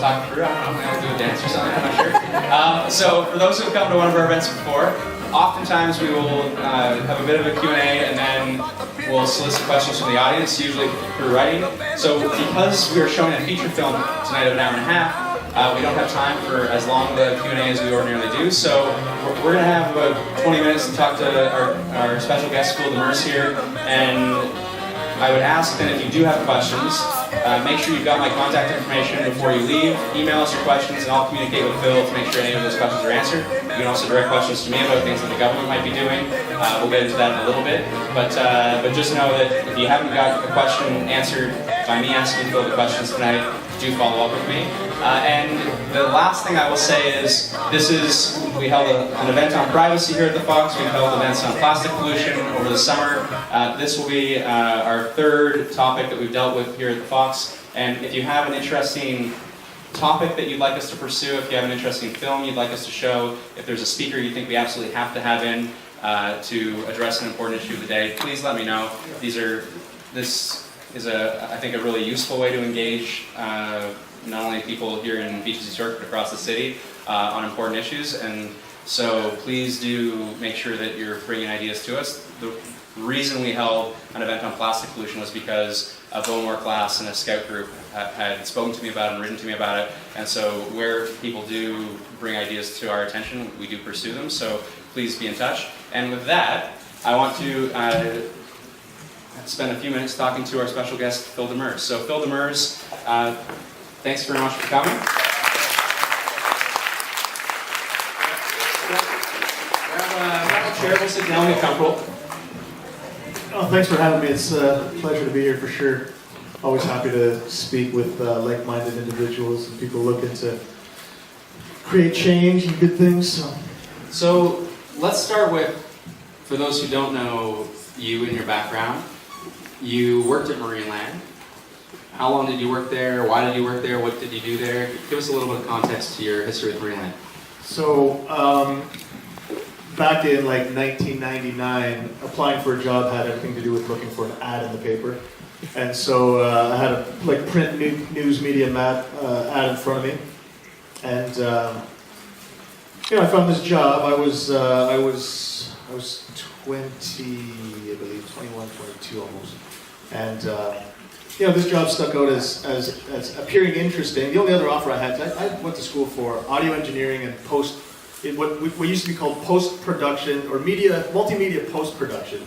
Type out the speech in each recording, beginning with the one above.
talk through. I don't know, maybe I'll do a dance or something, I'm not sure. So for those who have come to one of our events before, oftentimes we will have a bit of a Q&A and then we'll solicit questions from the audience, usually through writing. So because we are showing a feature film tonight of an hour and a half, we don't have time for as long of a Q&A as we ordinarily do. So we're going to have about 20 minutes to talk to our special guest, Phil Demers here. And I would ask that if you do have questions, make sure you've got my contact information before you leave. Email us your questions and I'll communicate with Phil to make sure any of those questions are answered. You can also direct questions to me about things that the government might be doing. We'll get into that in a little bit. But just know that if you haven't got a question answered by me asking Phil the questions tonight, do follow up with me. And the last thing I will say is, we held an event on privacy here at the Fox. We've held events on plastic pollution over the summer. This will be our third topic that we've dealt with here at the Fox. And if you have an interesting topic that you'd like us to pursue, if you have an interesting film you'd like us to show, if there's a speaker you think we absolutely have to have in to address an important issue of the day, please let me know. This is I think a really useful way to engage not only people here in Beaches East York but across the city on important issues. And so please do make sure that you're bringing ideas to us. The reason we held an event on plastic pollution was because a Beaumont class and a scout group had spoken to me about it and written to me about it. And so where people do bring ideas to our attention, we do pursue them. So please be in touch. And with that, I want to spend a few minutes talking to our special guest, Phil Demers. So Phil Demers, thanks very much for coming. Grab a chair, we'll sit down, get comfortable. Oh, thanks for having me. It's a pleasure to be here for sure. Always happy to speak with like-minded individuals and people looking to create change and good things. So let's start with, for those who don't know you and your background, you worked at Marineland. How long did you work there? Why did you work there? What did you do there? Give us a little bit of context to your history with Marineland. So, back in like 1999, applying for a job had everything to do with looking for an ad in the paper. And so I had a print news media ad in front of me. And I found this job. I was 20, I believe, 21, 22 almost. And this job stuck out as appearing interesting. The only other offer I had, I went to school for audio engineering and what used to be called post-production or multimedia post-production,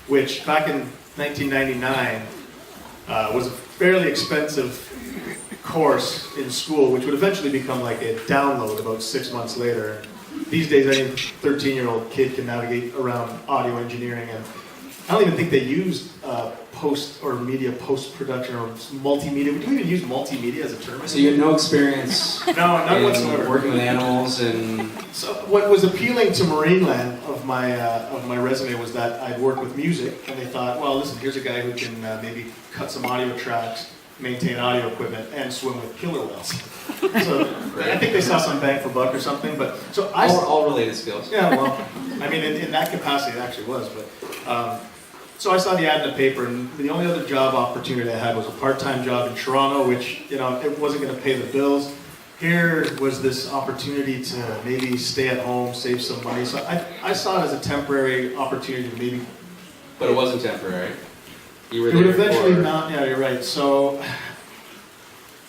which back in 1999 was a fairly expensive course in school, which would eventually become like a download about 6 months later. These days, any 13-year-old kid can navigate around audio engineering, and I don't even think they used post-production or multimedia. Do we even use multimedia as a term? So you had no experience no, none whatsoever. Working with animals and... So what was appealing to Marineland of my resume was that I'd worked with music, and they thought, well, listen, here's a guy who can maybe cut some audio tracks, maintain audio equipment, and swim with killer whales. So I think they saw some bang for buck or something. But so all related skills. Yeah, well, I mean, in that capacity, it actually was. But so I saw the ad in the paper, and the only other job opportunity I had was a part-time job in Toronto, which it wasn't going to pay the bills. Here was this opportunity to maybe stay at home, save some money. So I saw it as a temporary opportunity to maybe. But it wasn't temporary. You were it there would eventually for... not. Yeah, you're right. So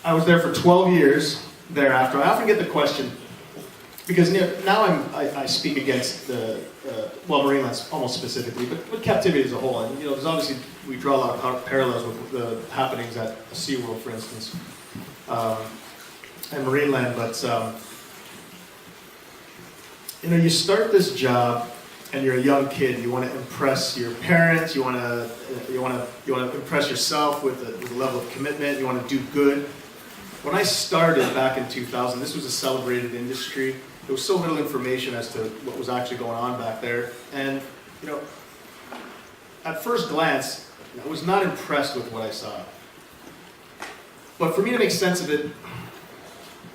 I was there for 12 years thereafter. I often get the question, because now I speak against Marineland almost specifically, but captivity as a whole. And there's obviously, we draw a lot of parallels with the happenings at SeaWorld, for instance, and Marineland. But you start this job, and you're a young kid. You want to impress your parents. You want to impress yourself with a level of commitment. You want to do good. When I started back in 2000, this was a celebrated industry. There was so little information as to what was actually going on back there. And, at first glance, I was not impressed with what I saw. But for me to make sense of it,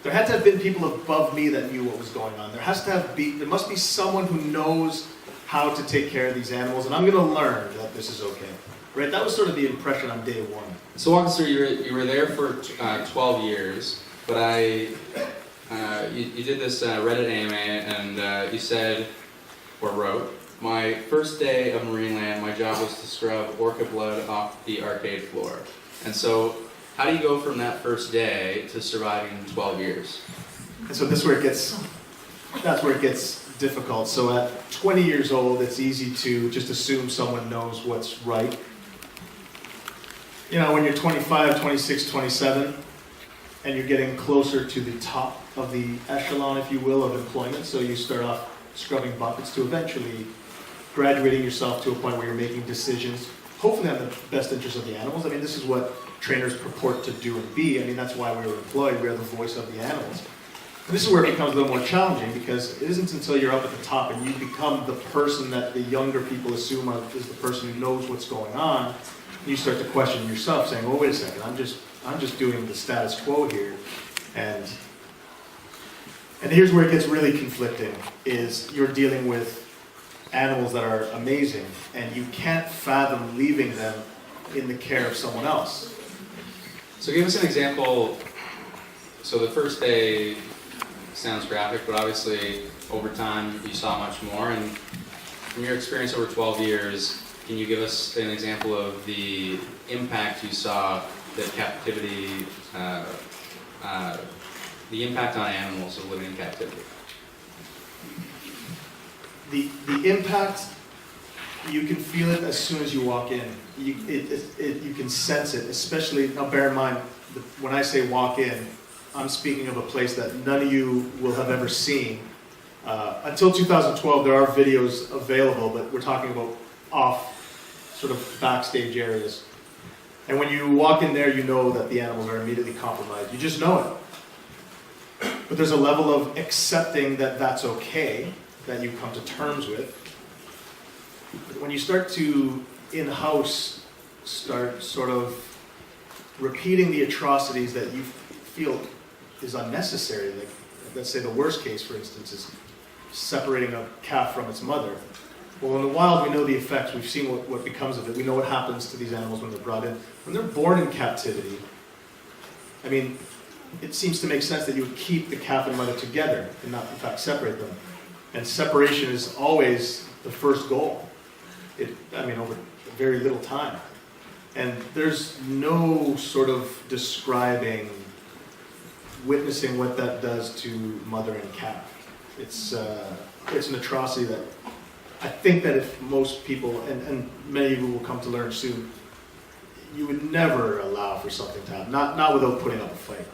there had to have been people above me that knew what was going on. There must be someone who knows how to take care of these animals, and I'm going to learn that this is okay. Right? That was sort of the impression on day one. So walk us through, you were there for 12 years. but you did this Reddit AMA, and you said, or wrote, my first day of Marineland, my job was to scrub orca blood off the arcade floor. And so, how do you go from that first day to surviving 12 years? And so that's where it gets difficult. So at 20 years old, it's easy to just assume someone knows what's right. You know, when you're 25, 26, 27, and you're getting closer to the top of the echelon, if you will, of employment, so you start off scrubbing buckets to eventually graduating yourself to a point where you're making decisions, hopefully on the best interest of the animals. I mean, this is what trainers purport to do and be. I mean, that's why we were employed. We are the voice of the animals. And this is where it becomes a little more challenging, because it isn't until you're up at the top and you become the person that the younger people assume is the person who knows what's going on, you start to question yourself, saying, well, wait a second, I'm just doing the status quo here. And here's where it gets really conflicting, is you're dealing with animals that are amazing, and you can't fathom leaving them in the care of someone else. So give us an example. So the first day sounds graphic, but obviously over time you saw much more. And from your experience over 12 years, can you give us an example of the impact you saw that captivity, the impact on animals of living in captivity? The impact, you can feel it as soon as you walk in. You can sense it, especially, now bear in mind, when I say walk in, I'm speaking of a place that none of you will have ever seen. Until 2012, there are videos available, but we're talking about off, sort of backstage areas. And when you walk in there, you know that the animals are immediately compromised. You just know it. But there's a level of accepting that that's okay, that you come to terms with. But when you start to, in-house, start sort of repeating the atrocities that you feel is unnecessary, like, let's say the worst case, for instance, is separating a calf from its mother. Well, in the wild, we know the effects. We've seen what becomes of it. We know what happens to these animals when they're brought in. When they're born in captivity, I mean, it seems to make sense that you would keep the calf and mother together and not, in fact, separate them. And separation is always the first goal. Over very little time. And there's no sort of describing, witnessing what that does to mother and calf. It's an atrocity that I think that if most people, and many of you will come to learn soon, you would never allow for something to happen. Not without putting up a fight.